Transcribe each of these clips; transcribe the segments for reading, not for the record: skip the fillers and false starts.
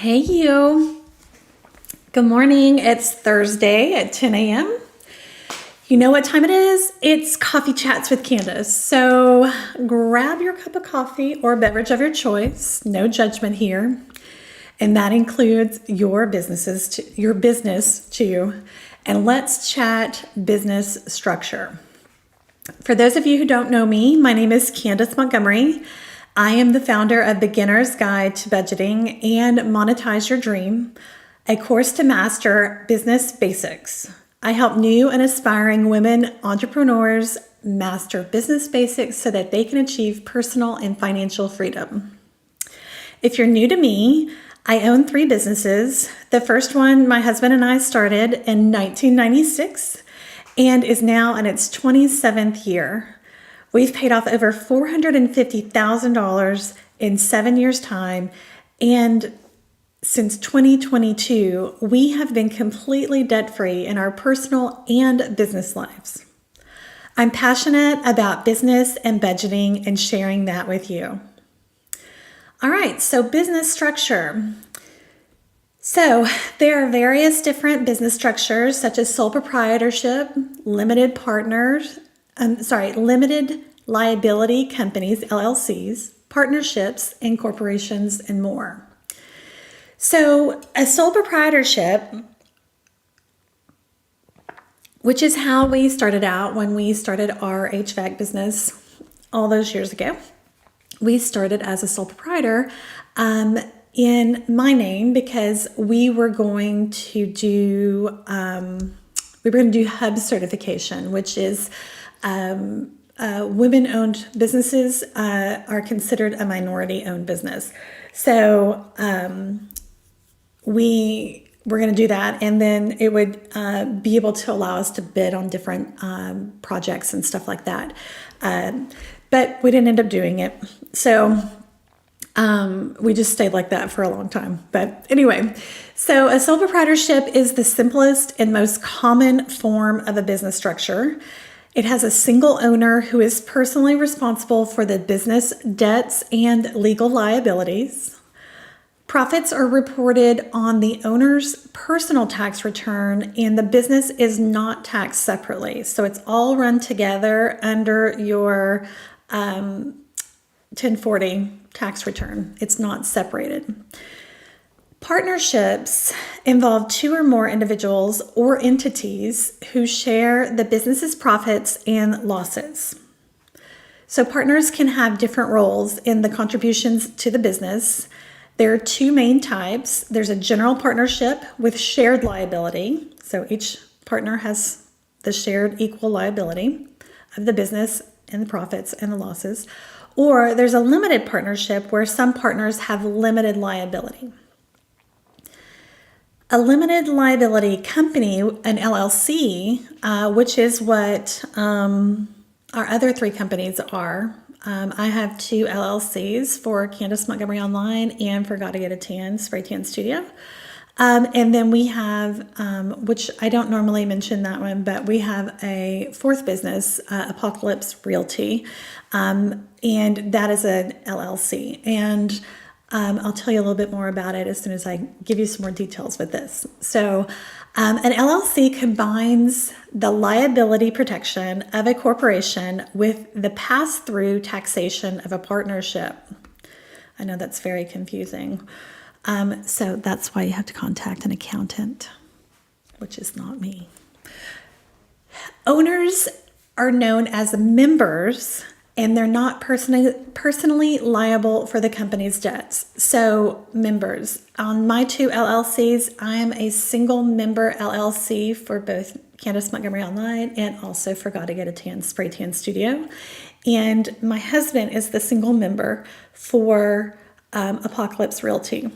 Hey you. Good morning. It's Thursday at 10 a.m. You know what time it is? It's Coffee Chats with Candice. So grab your cup of coffee or beverage of your choice. No judgment here. And that includes your business too. And let's chat business structure. For those of you who don't know me, my name is Candice Montgomery. I am the founder of Beginner's Guide to Budgeting and Monetize Your Dream, a course to master business basics. I help new and aspiring women entrepreneurs master business basics so that they can achieve personal and financial freedom. If you're new to me, I own 3 businesses. The first one my husband and I started in 1996 and is now in its 27th year. We've paid off over $450,000 in 7 years' time, and since 2022, we have been completely debt-free in our personal and business lives. I'm passionate about business and budgeting and sharing that with you. All right, so business structure. So there are various different business structures such as sole proprietorship, limited liability companies, LLCs, partnerships, and corporations, and more. So a sole proprietorship, which is how we started out when we started our HVAC business all those years ago. We started as a sole proprietor in my name because we were going to do HUB certification, which is women-owned businesses are considered a minority-owned business. So we were going to do that, and then it would be able to allow us to bid on different projects and stuff like that. But we didn't end up doing it. So we just stayed like that for a long time. But anyway, so a sole proprietorship is the simplest and most common form of a business structure. It has a single owner who is personally responsible for the business debts and legal liabilities. Profits are reported on the owner's personal tax return, and the business is not taxed separately. So it's all run together under your 1040 tax return. It's not separated. Partnerships involve 2 or more individuals or entities who share the business's profits and losses. So partners can have different roles in the contributions to the business. There are 2 main types. There's a general partnership with shared liability. So each partner has the shared equal liability of the business and the profits and the losses. Or there's a limited partnership where some partners have limited liability. A limited liability company, an LLC, which is what our other 3 companies are. I have 2 LLCs for Candice Montgomery Online and for Gotta Get a Tan, Spray Tan Studio. And then we have, which I don't normally mention that one, but we have a 4th business, Apocalypse Realty, and that is an LLC. And I'll tell you a little bit more about it as soon as I give you some more details with this. So an LLC combines the liability protection of a corporation with the pass-through taxation of a partnership. I know that's very confusing. So that's why you have to contact an accountant, which is not me. Owners are known as members, and they're not personally liable for the company's debts. So members, on my 2 LLCs, I am a single member LLC for both Candice Montgomery Online and also for Gotta Get a Tan, Spray Tan Studio. And my husband is the single member for Apocalypse Realty,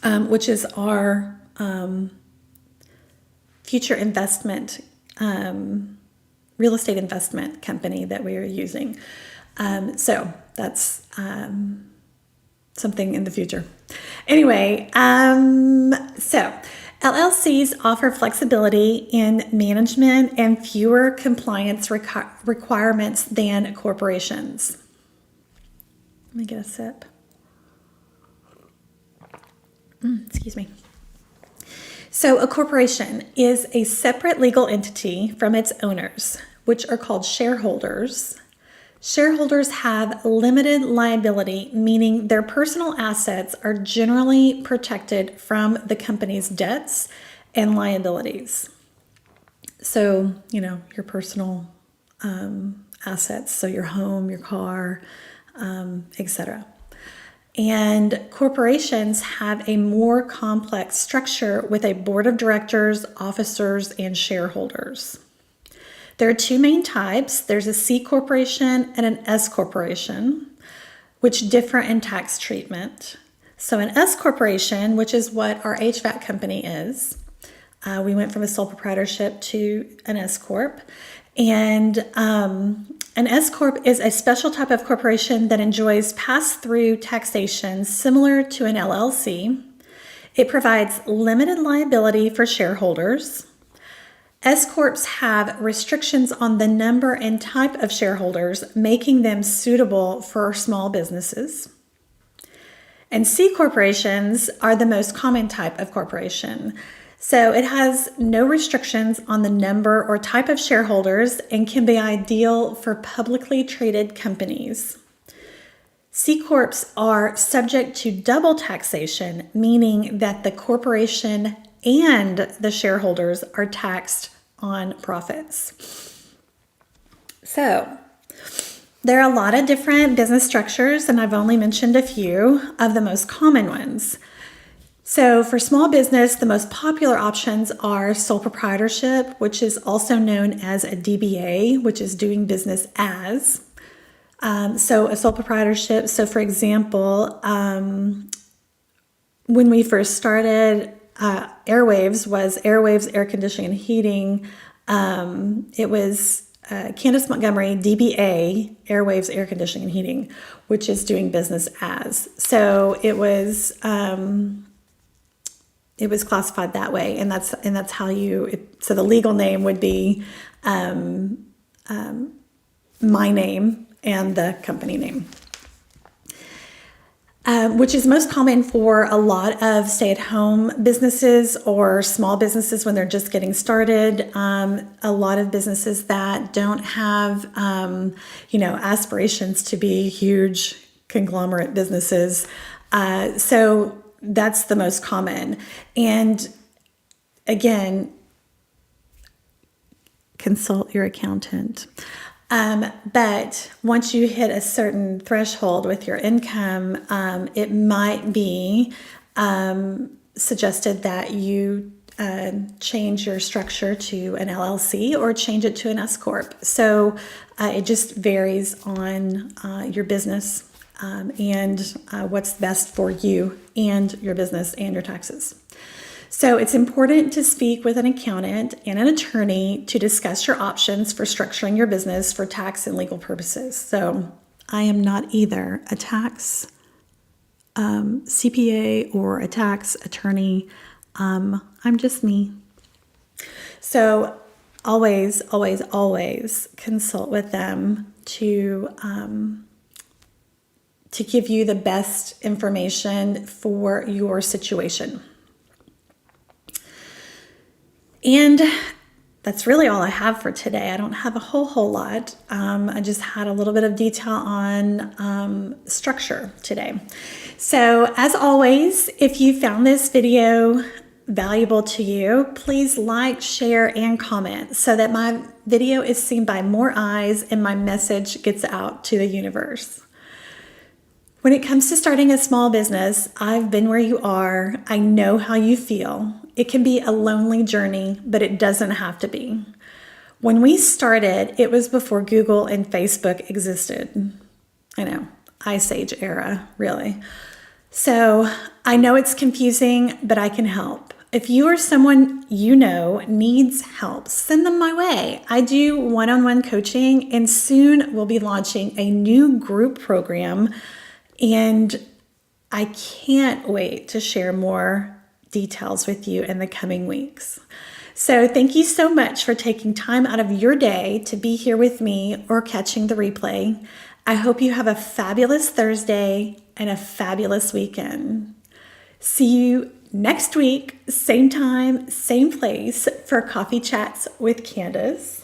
which is our future investment real estate investment company that we are using. So that's something in the future. Anyway, so LLCs offer flexibility in management and fewer compliance requirements than corporations. Let me get a sip. Excuse me. So a corporation is a separate legal entity from its owners, which are called shareholders. Shareholders have limited liability, meaning their personal assets are generally protected from the company's debts and liabilities. So, your personal assets, so your home, your car, etc. And corporations have a more complex structure with a board of directors, officers, and shareholders. There are two main types. There's a C corporation and an S corporation, which differ in tax treatment. So an S corporation, which is what our HVAC company is, we went from a sole proprietorship to an S corp. And an S corp is a special type of corporation that enjoys pass-through taxation similar to an LLC. It provides limited liability for shareholders. S corps have restrictions on the number and type of shareholders, making them suitable for small businesses. And C corporations are the most common type of corporation. So it has no restrictions on the number or type of shareholders and can be ideal for publicly traded companies. C corps are subject to double taxation, meaning that the corporation and the shareholders are taxed on profits. So there are a lot of different business structures, and I've only mentioned a few of the most common ones. So for small business, the most popular options are sole proprietorship, which is also known as a DBA, which is doing business as. So a sole proprietorship. So for example, when we first started, Airwaves was Airwaves Air Conditioning and Heating. It was Candice Montgomery, DBA, Airwaves Air Conditioning and Heating, which is doing business as. So it was classified that way, and that's how so the legal name would be my name and the company name. Which is most common for a lot of stay-at-home businesses or small businesses when they're just getting started. A lot of businesses that don't have, aspirations to be huge conglomerate businesses. So that's the most common. And again, consult your accountant. But once you hit a certain threshold with your income, it might be suggested that you change your structure to an LLC or change it to an S corp. So it just varies on your business and what's best for you and your business and your taxes. So it's important to speak with an accountant and an attorney to discuss your options for structuring your business for tax and legal purposes. So I am not either a tax CPA or a tax attorney. I'm just me. So always, always, always consult with them to give you the best information for your situation. And that's really all I have for today. I don't have a whole lot. I just had a little bit of detail on structure today. So as always, if you found this video valuable to you, please like, share, and comment so that my video is seen by more eyes and my message gets out to the universe. When it comes to starting a small business, I've been where you are. I know how you feel. It can be a lonely journey, but it doesn't have to be. When we started, it was before Google and Facebook existed. I know, Ice Age era, really. So I know it's confusing, but I can help. If you or someone you know needs help, send them my way. I do one-on-one coaching, and soon we'll be launching a new group program. And I can't wait to share more details with you in the coming weeks. So thank you so much for taking time out of your day to be here with me or catching the replay. I hope you have a fabulous Thursday and a fabulous weekend. See you next week, same time, same place for Coffee Chats with Candice.